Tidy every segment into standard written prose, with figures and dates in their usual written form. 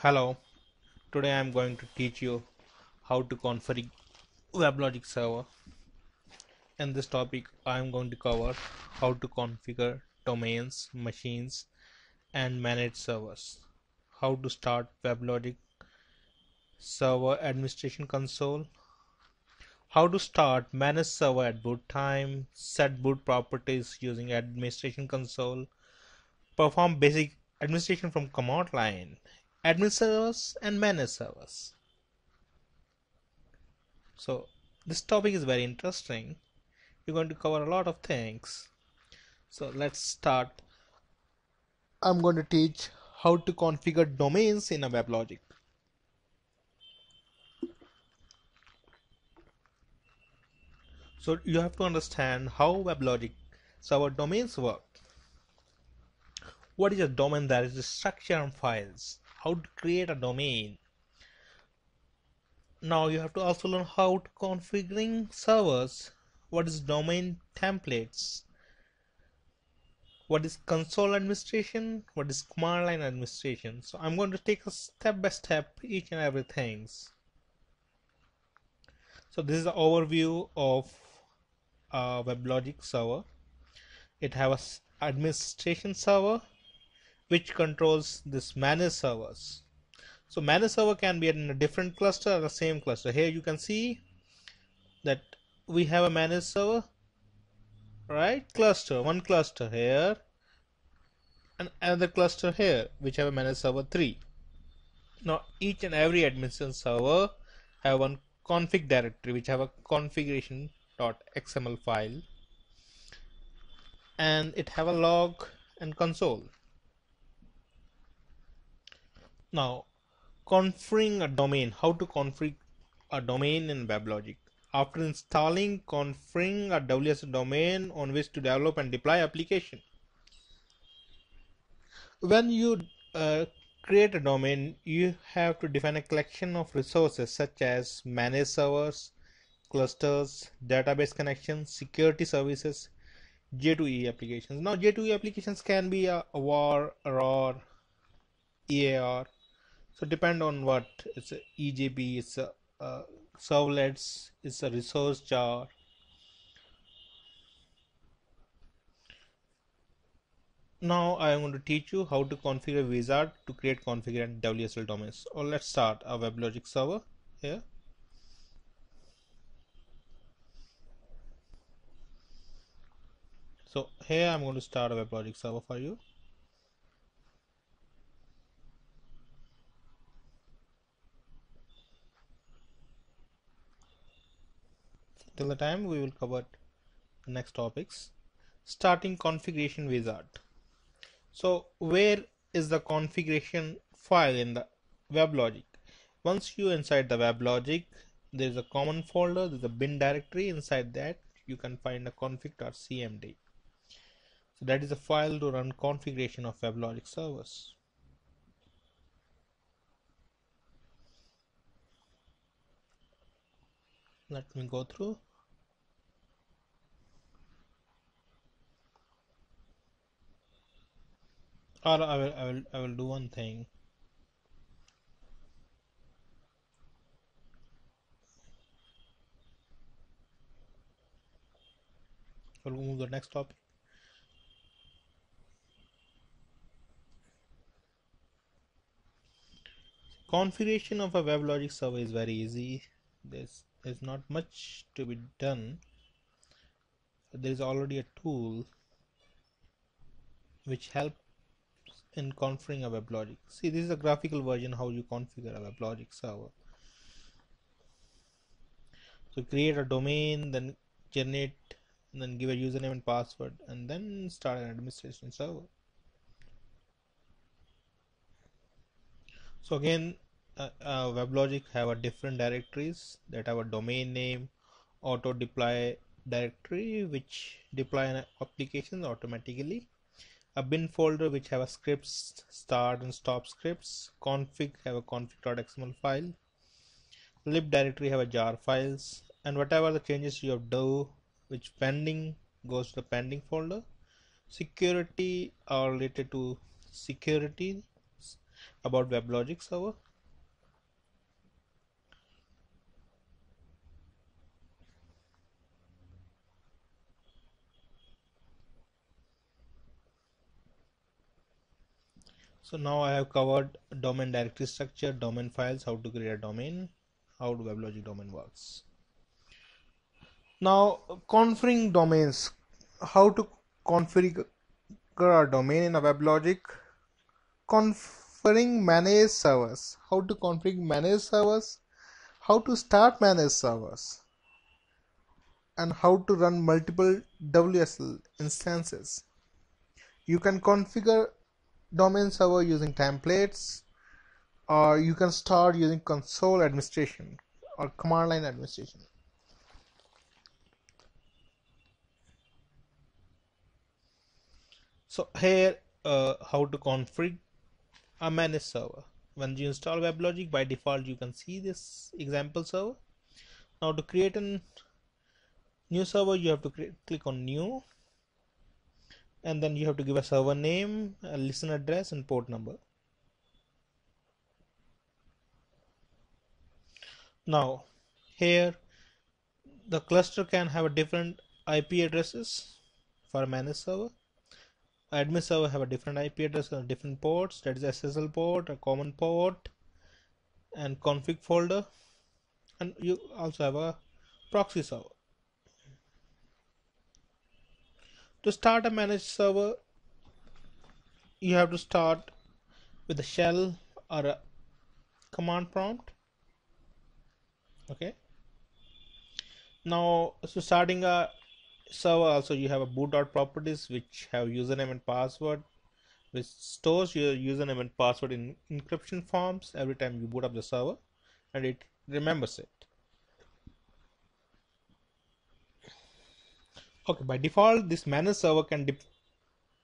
Hello, today I am going to teach you how to configure WebLogic server. In this topic, I am going to cover how to configure domains, machines, and manage servers, how to start WebLogic server administration console, how to start manage server at boot time, set boot properties using administration console, perform basic administration from command line, admin servers, and manage servers. So this topic is very interesting. We're going to cover a lot of things. So let's start. I'm going to teach how to configure domains in a WebLogic. So you have to understand how WebLogic server domains work. What is a domain? That is the structure and files. How to create a domain. Now you have to also learn how to configuring servers. What is domain templates? What is console administration, what is command line administration. So I'm going to take a step by step each and every things. So this is the overview of a WebLogic server. It has a administration server which controls this manage servers. So manage server can be in a different cluster or the same cluster. Here you can see that we have a manage server, right? Cluster, one cluster here and another cluster here which have a manage server 3. Now each and every administration server have one config directory which have a configuration.xml file, and it have a log and console. Now configuring a domain, how to configure a domain in WebLogic. After installing, configuring a WS domain on which to develop and deploy application. When you create a domain, you have to define a collection of resources such as manage servers, clusters, database connections, security services, J2E applications. Now J2E applications can be a WAR, ROR, EAR. So depend on what it's a EJB, it's a servlets, it's a resource jar. Now I am going to teach you how to configure wizard to create configure and WSL domains. Or let's start a WebLogic server here. So here I'm going to start a WebLogic server for you. Till the time we will cover the next topics. Starting configuration wizard. So where is the configuration file in the WebLogic? Once you inside the WebLogic, there is a common folder, there is a bin directory. Inside that you can find a config.cmd. So that is a file to run configuration of WebLogic servers. Let me go through. Or I will do one thing. We'll move to the next topic. Configuration of a WebLogic server is very easy. There's not much to be done. There is already a tool which helps in configuring a WebLogic. See, this is a graphical version how you configure a WebLogic server. So create a domain, then generate, and then give a username and password, and then start an administration server. So again, WebLogic have a different directories that have a domain name, auto deploy directory which deploy an application automatically, a bin folder which have a scripts, start and stop scripts, config have a config.xml file, lib directory have a jar files, and whatever the changes you have do which pending goes to the pending folder. Security are related to security, about WebLogic server. So now I have covered domain directory structure, domain files, how to create a domain, how the WebLogic domain works. Now configuring domains, how to configure a domain in a WebLogic. Configuring manage servers, how to configure manage servers, how to start manage servers, and how to run multiple WSL instances. You can configure domain server using templates, or you can start using console administration or command line administration. So here how to configure a managed server. When you install WebLogic, by default you can see this example server. Now to create a new server, you have to click on new, and then you have to give a server name, a listen address, and port number. Now here the cluster can have a different IP addresses for a managed server. Admin server have a different IP address and different ports, that is SSL port, a common port, and config folder, and you also have a proxy server. To start a managed server, you have to start with a shell or a command prompt. Okay. Now, so starting a server, also you have a boot.properties which have username and password, which stores your username and password in encryption forms every time you boot up the server, and it remembers it. Okay, by default this managed server can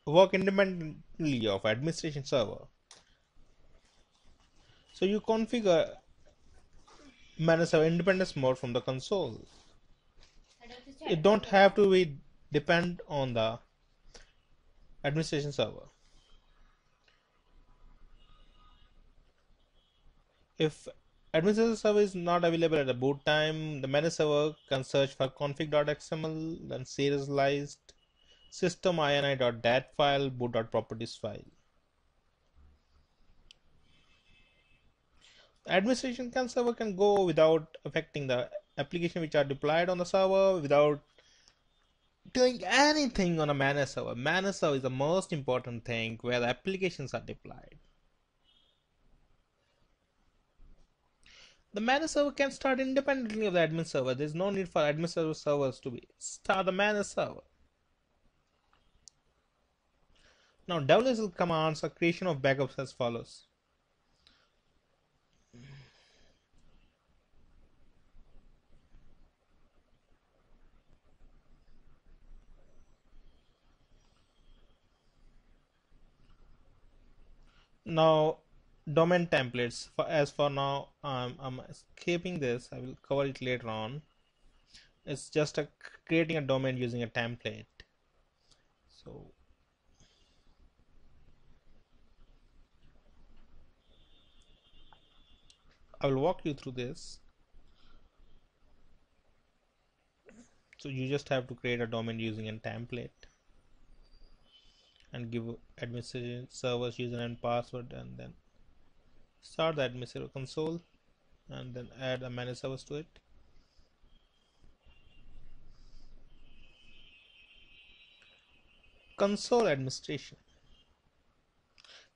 work independently of administration server. So you configure manage server independence mode from the console. It don't have to be depend on the administration server. If administration server is not available at the boot time, the managed server can search for config.xml, then serialized system ini.dat file, boot.properties file. Administration server can go without affecting the application which are deployed on the server, without doing anything on a managed server. Managed server is the most important thing where the applications are deployed. The managed server can start independently of the admin server. There is no need for admin servers to be start the managed server. Now WSL commands are creation of backups as follows. Now domain templates, as for now I'm escaping this. I will cover it later on. It's just creating a domain using a template. So I will walk you through this. So you just have to create a domain using a template and give administration servers username and password, and then start the administrator console, and then add a managed servers to it. Console administration.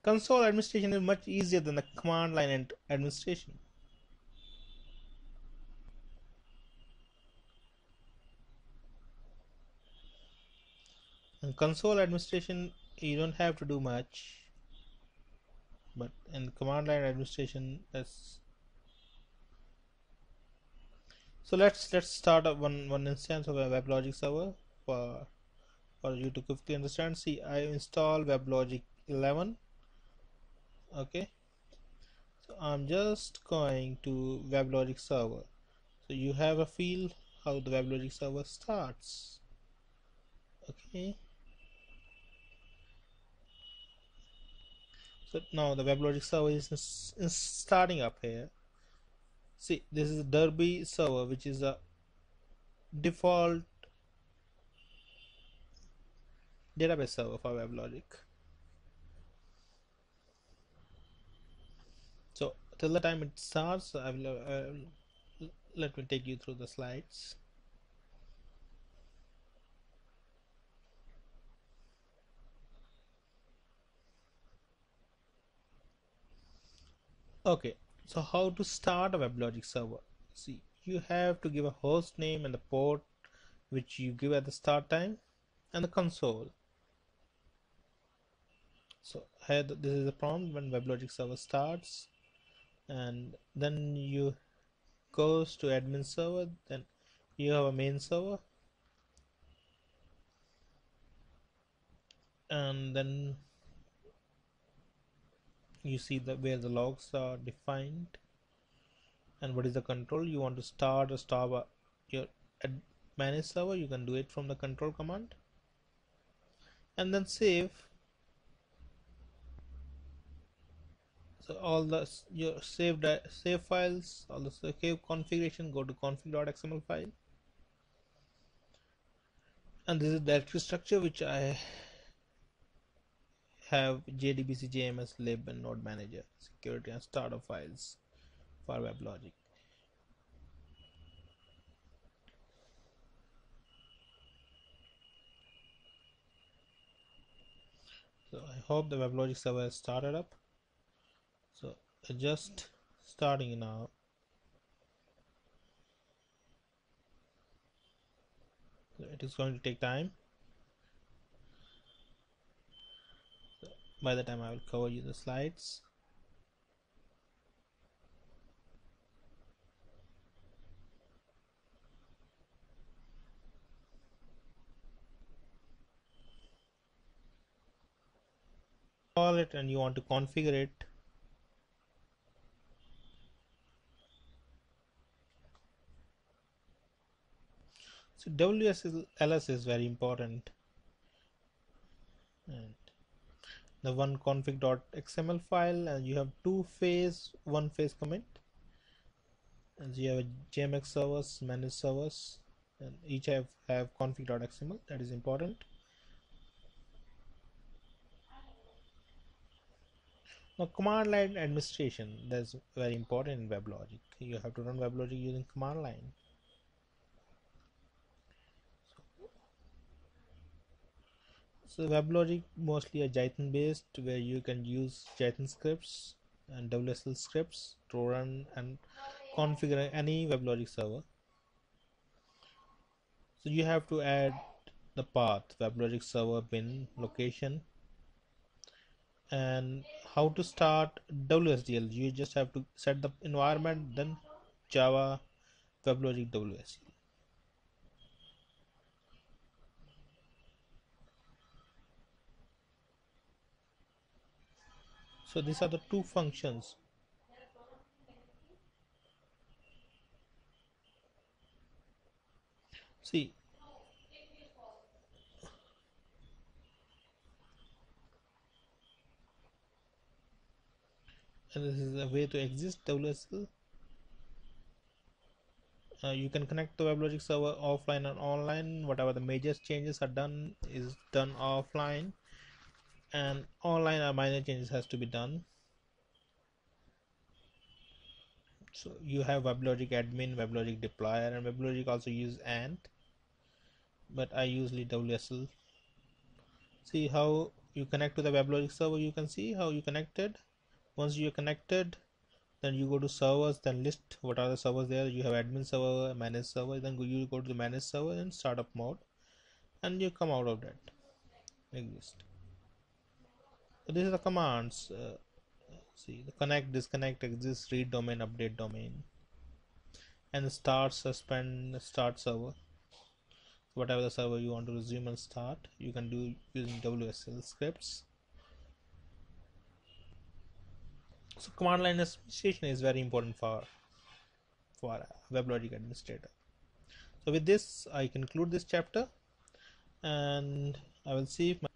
Console administration is much easier than the command line and administration. In console administration you don't have to do much, but in command line administration that's so let's start up one instance of a WebLogic server for you to quickly understand. See, I install WebLogic 11. Okay, so I'm just going to WebLogic server, so you have a feel how the WebLogic server starts. Okay, So now the WebLogic server is starting up here. See, this is Derby server, which is a default database server for WebLogic. So till the time it starts, let me take you through the slides. Okay, so how to start a WebLogic server? See, you have to give a host name and the port which you give at the start time and the console. So here this is the prompt when WebLogic server starts, and then you goes to admin server, then you have a main server, and then you see the where the logs are defined and what is the control. You want to start or stop your manage server, you can do it from the control command, and then save. So all the your save files, all the save configuration, go to config.xml file, and this is directory structure which I have JDBC, JMS, lib, and node manager, security, and startup files for WebLogic. So I hope the WebLogic server has started up. So just starting now. So it is going to take time. So by the time I will cover you the slides. Call it and you want to configure it. So WSLS is very important, and the one config.xml file, and you have one phase commit, and you have a JMX servers, managed servers, and each have config.xml. That is important. Now command line administration, that's very important in WebLogic. You have to run WebLogic using command line. So WebLogic mostly a Jython based, where you can use Jython scripts and WSL scripts to run and configure any WebLogic server. So you have to add the path WebLogic server bin location, and how to start WSDL. You just have to set the environment, then Java WebLogic WSL. So these are the two functions. See, and this is a way to exist WSL. You can connect the WebLogic server offline and online. Whatever the major changes are done is done offline, and online or minor changes has to be done. So you have WebLogic admin, WebLogic deployer, and WebLogic also use ANT, but I usually WSL. See how you connect to the WebLogic server. You can see how you connected. Once you're connected, then you go to servers, then list what are the servers there. You have admin server, managed server, then you go to the managed server and startup mode, and you come out of that exist. So this is the commands. See the connect, disconnect, exist, read domain, update domain, and start, suspend, start server. Whatever the server you want to resume and start, you can do using WSL scripts. So command line administration is very important for a WebLogic administrator. So with this I conclude this chapter, and I will see if my